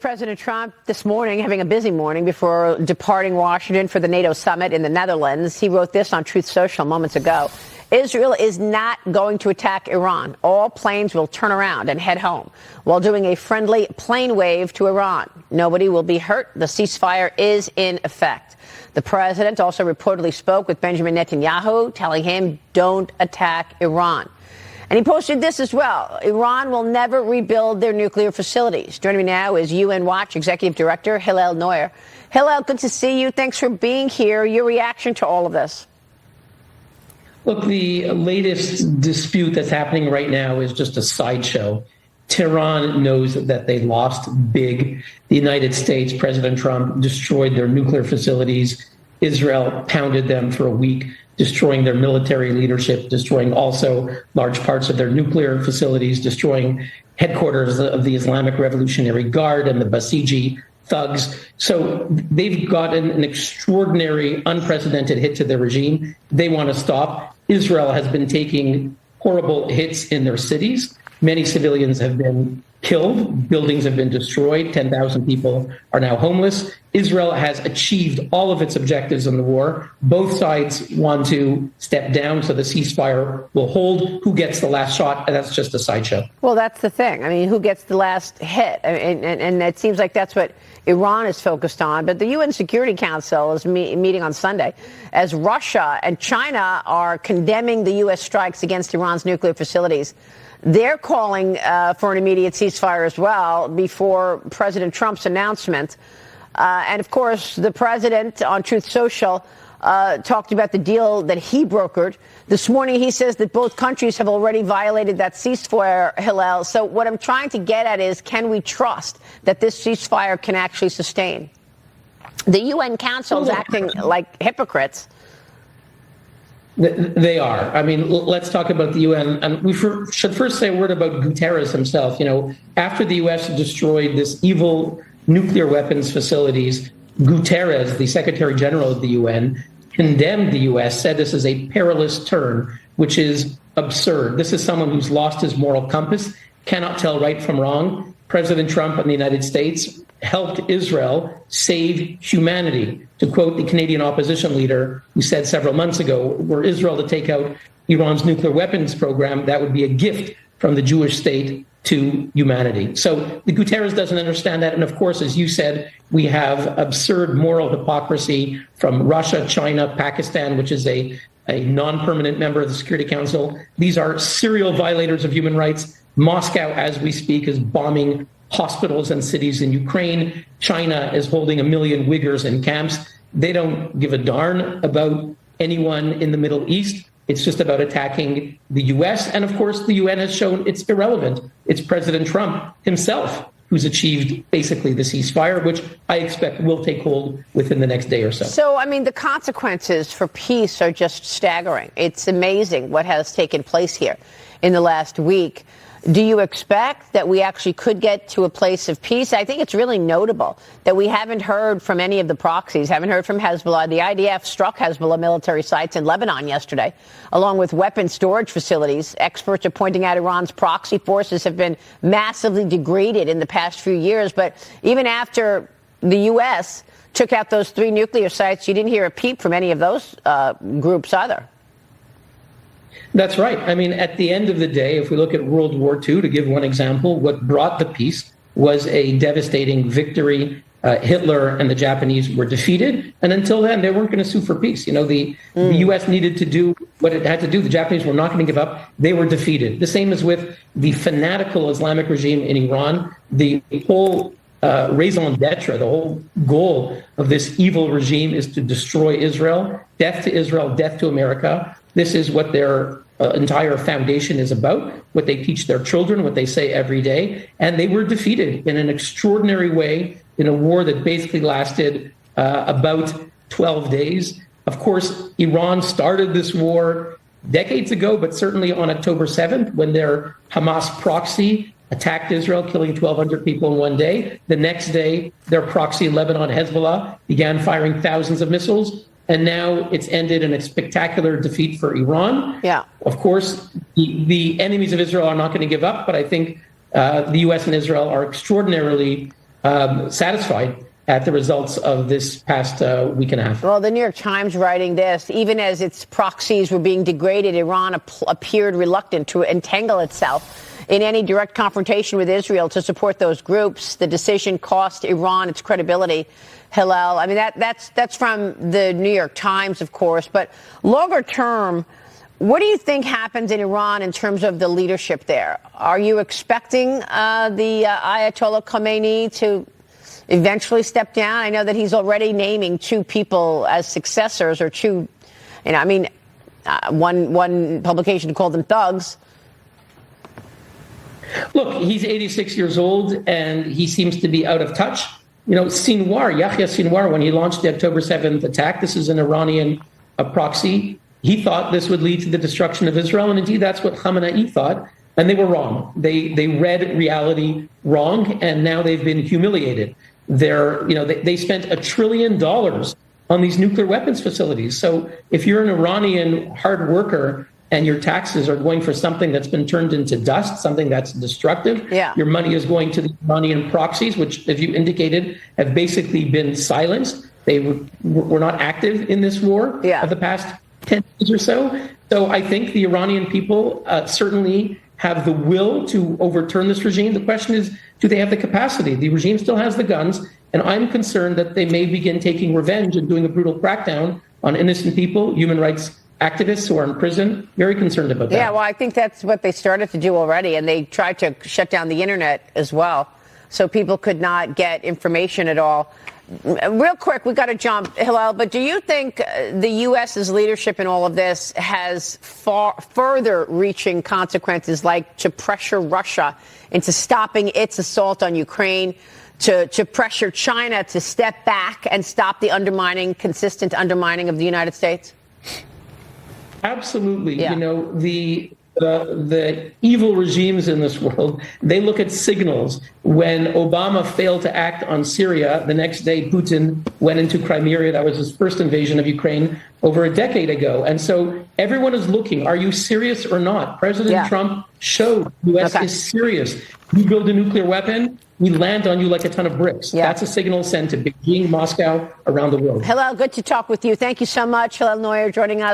President Trump this morning having a busy morning before departing Washington for the NATO summit in the Netherlands. He wrote this on Truth Social moments ago. Israel is not going to attack Iran. All planes will turn around and head home while doing a friendly plane wave to Iran. Nobody will be hurt. The ceasefire is in effect. The president also reportedly spoke with Benjamin Netanyahu, telling him, don't attack Iran. And he posted this as well. Iran will never rebuild their nuclear facilities. Joining me now is UN Watch Executive Director Hillel Neuer. Hillel, good to see you. Thanks for being here. Your reaction to all of this? Look, the latest dispute that's happening right now is just a sideshow. Tehran knows that they lost big. The United States, President Trump, destroyed their nuclear facilities. Israel pounded them for a week, destroying their military leadership, destroying also large parts of their nuclear facilities, destroying headquarters of the Islamic Revolutionary Guard and the Basiji thugs. So they've gotten an extraordinary, unprecedented hit to their regime. They want to stop. Israel has been taking horrible hits in their cities. Many civilians have been killed. Buildings have been destroyed. 10,000 people are now homeless. Israel has achieved all of its objectives in the war. Both sides want to step down so the ceasefire will hold. Who gets the last shot? And that's just a sideshow. Well, that's the thing. I mean, who gets the last hit? And it seems like that's what Iran is focused on. But the UN Security Council is meeting on Sunday as Russia and China are condemning the U.S. strikes against Iran's nuclear facilities. They're calling for an immediate ceasefire as well before President Trump's announcement. And, of course, the president on Truth Social talked about the deal that he brokered. This morning he says that both countries have already violated that ceasefire, Hillel. So what I'm trying to get at is, can we trust that this ceasefire can actually sustain? The UN Council is acting like hypocrites. They are. I mean, let's talk about the UN. And we should first say a word about Guterres himself. You know, after the U.S. destroyed this evil nuclear weapons facilities, Guterres, the Secretary General of the UN, condemned the U.S., said this is a perilous turn, which is absurd. This is someone who's lost his moral compass, cannot tell right from wrong. President Trump and the United States helped Israel save humanity. To quote the Canadian opposition leader who said several months ago, were Israel to take out Iran's nuclear weapons program, that would be a gift from the Jewish state to humanity. So the Guterres doesn't understand that. And of course, as you said, we have absurd moral hypocrisy from Russia, China, Pakistan, which is a non-permanent member of the Security Council. These are serial violators of human rights. Moscow, as we speak, is bombing hospitals and cities in Ukraine. China is holding 1 million Uyghurs in camps. They don't give a darn about anyone in the Middle East. It's just about attacking the U.S. And of course, the UN has shown it's irrelevant. It's President Trump himself who's achieved basically the ceasefire, which I expect will take hold within the next day or so. So, I mean, the consequences for peace are just staggering. It's amazing what has taken place here in the last week. Do you expect that we actually could get to a place of peace? I think it's really notable that we haven't heard from any of the proxies, haven't heard from Hezbollah. The IDF struck Hezbollah military sites in Lebanon yesterday, along with weapon storage facilities. Experts are pointing out Iran's proxy forces have been massively degraded in the past few years. But even after the U.S. took out those 3 nuclear sites, you didn't hear a peep from any of those groups either. That's right. I mean, at the end of the day, if we look at World War II, to give one example, what brought the peace was a devastating victory. Hitler and the Japanese were defeated. And until then, they weren't going to sue for peace. You know, the U.S. needed to do what it had to do. The Japanese were not going to give up. They were defeated. The same as with the fanatical Islamic regime in Iran. The whole raison d'etre, the whole goal of this evil regime is to destroy Israel. Death to Israel, death to America. This is what their entire foundation is about, what they teach their children, what they say every day. And they were defeated in an extraordinary way in a war that basically lasted about 12 days. Of course, Iran started this war decades ago, but certainly on October 7th, when their Hamas proxy attacked Israel, killing 1,200 people in one day. The next day, their proxy, Lebanon, Hezbollah, began firing thousands of missiles. And now it's ended in a spectacular defeat for Iran. Yeah. Of course, the enemies of Israel are not going to give up, but I think the U.S. and Israel are extraordinarily satisfied at the results of this past week and a half. Well, the New York Times writing this, even as its proxies were being degraded, Iran appeared reluctant to entangle itself in any direct confrontation with Israel to support those groups. The decision cost Iran its credibility. Hillel, I mean, that's from the New York Times, of course, but longer term, what do you think happens in Iran in terms of the leadership there? Are you expecting the Ayatollah Khomeini to eventually step down? I know that he's already naming two people as successors, or two, one publication called them thugs. Look, he's 86 years old, and he seems to be out of touch. Yahya Sinwar, when he launched the October 7th attack, this is an Iranian proxy, he thought this would lead to the destruction of Israel, and indeed that's what Khamenei thought, and they were wrong. They read reality wrong, and now they've been humiliated. They spent $1 trillion on these nuclear weapons facilities. So if you're an Iranian hard worker and your taxes are going for something that's been turned into dust, something that's destructive, your money is going to the Iranian proxies, which, as you indicated, have basically been silenced. They were not active in this war of the past 10 years or so. So I think the Iranian people certainly have the will to overturn this regime. The question is, do they have the capacity? The regime still has the guns, and I'm concerned that they may begin taking revenge and doing a brutal crackdown on innocent people, human rights activists who are in prison. Very concerned about that. Yeah, well, I think that's what they started to do already, and they tried to shut down the internet as well, so people could not get information at all. Real quick, we've got to jump, Hillel, but do you think the U.S.'s leadership in all of this has further reaching consequences, like to pressure Russia into stopping its assault on Ukraine, to pressure China to step back and stop the consistent undermining of the United States? Absolutely. Yeah. The evil regimes in this world, they look at signals. When Obama failed to act on Syria, the next day Putin went into Crimea. That was his first invasion of Ukraine over a decade ago. And so everyone is looking, are you serious or not? President Trump showed the U.S. is serious. You build a nuclear weapon, we land on you like a ton of bricks. That's a signal sent to Beijing, Moscow, around the world. Hillel, good to talk with you. Thank you so much. Hillel Neuer joining us.